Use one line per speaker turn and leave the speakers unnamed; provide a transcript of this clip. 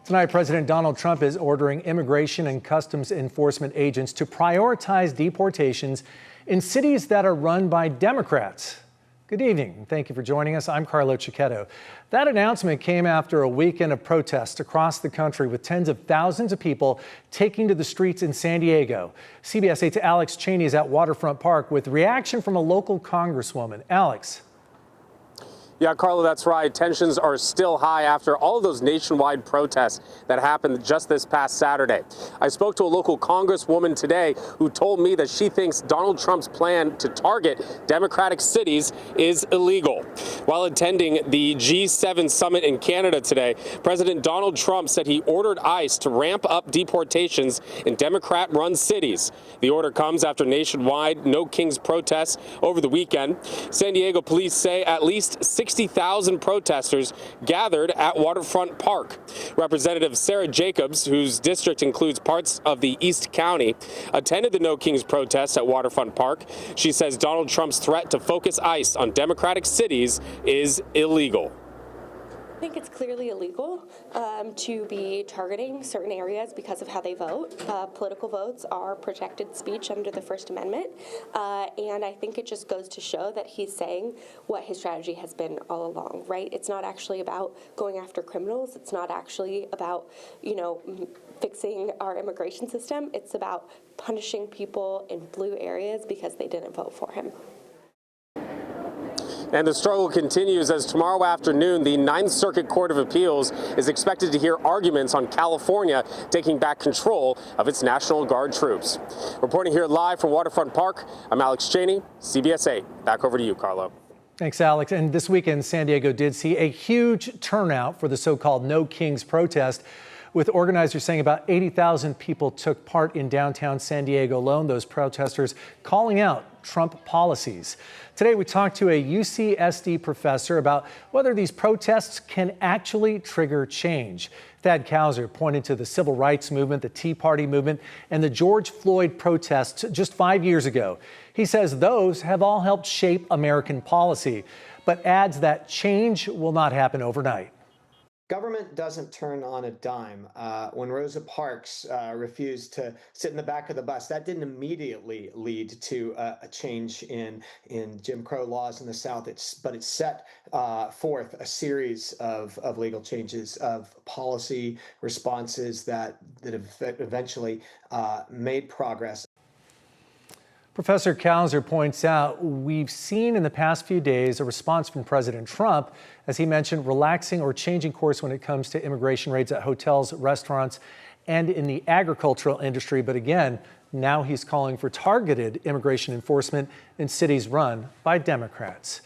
Tonight, President Donald Trump is ordering immigration and customs enforcement agents to prioritize deportations in cities that are run by Democrats. Good evening, and thank you for joining us. I'm Carlo Cicchetto. That announcement came after a weekend of protests across the country with tens of thousands of people taking to the streets in San Diego. CBS 8's Alex Cheney is at Waterfront Park with reaction from a local congresswoman. Alex.
Yeah, Carlo, that's right. Tensions are still high after all of those nationwide protests that happened just this past Saturday. I spoke to a local congresswoman today who told me that she thinks Donald Trump's plan to target Democratic cities is illegal. While attending the G7 summit in Canada today, President Donald Trump said he ordered ICE to ramp up deportations in Democrat-run cities. The order comes after nationwide No Kings protests over the weekend. San Diego police say at least 60,000 protesters gathered at Waterfront Park. Representative Sarah Jacobs, whose district includes parts of the East County, attended the No Kings protests at Waterfront Park. She says Donald Trump's threat to focus ICE on Democratic cities is illegal.
I think it's clearly illegal to be targeting certain areas because of how they vote. Political votes are protected speech under the First Amendment, and I think it just goes to show that he's saying what his strategy has been all along, right? It's not actually about going after criminals. It's not actually about, fixing our immigration system. It's about punishing people in blue areas because they didn't vote for him.
And the struggle continues as tomorrow afternoon, the Ninth Circuit Court of Appeals is expected to hear arguments on California taking back control of its National Guard troops. Reporting here live from Waterfront Park, I'm Alex Cheney, CBS 8. Back over to you, Carlo.
Thanks, Alex. And this weekend, San Diego did see a huge turnout for the so-called No Kings protest, with organizers saying about 80,000 people took part in downtown San Diego alone, those protesters calling out Trump policies. Today, we talked to a UCSD professor about whether these protests can actually trigger change. Thad Kauser pointed to the civil rights movement, the Tea Party movement, and the George Floyd protests just 5 years ago. He says those have all helped shape American policy, but adds that change will not happen overnight.
Government doesn't turn on a dime. When Rosa Parks refused to sit in the back of the bus, that didn't immediately lead to a change in Jim Crow laws in the South. But it set forth a series of legal changes, of policy responses that have eventually made progress.
Professor Kauser points out we've seen in the past few days a response from President Trump, as he mentioned, relaxing or changing course when it comes to immigration raids at hotels, restaurants, and in the agricultural industry. But again, now he's calling for targeted immigration enforcement in cities run by Democrats.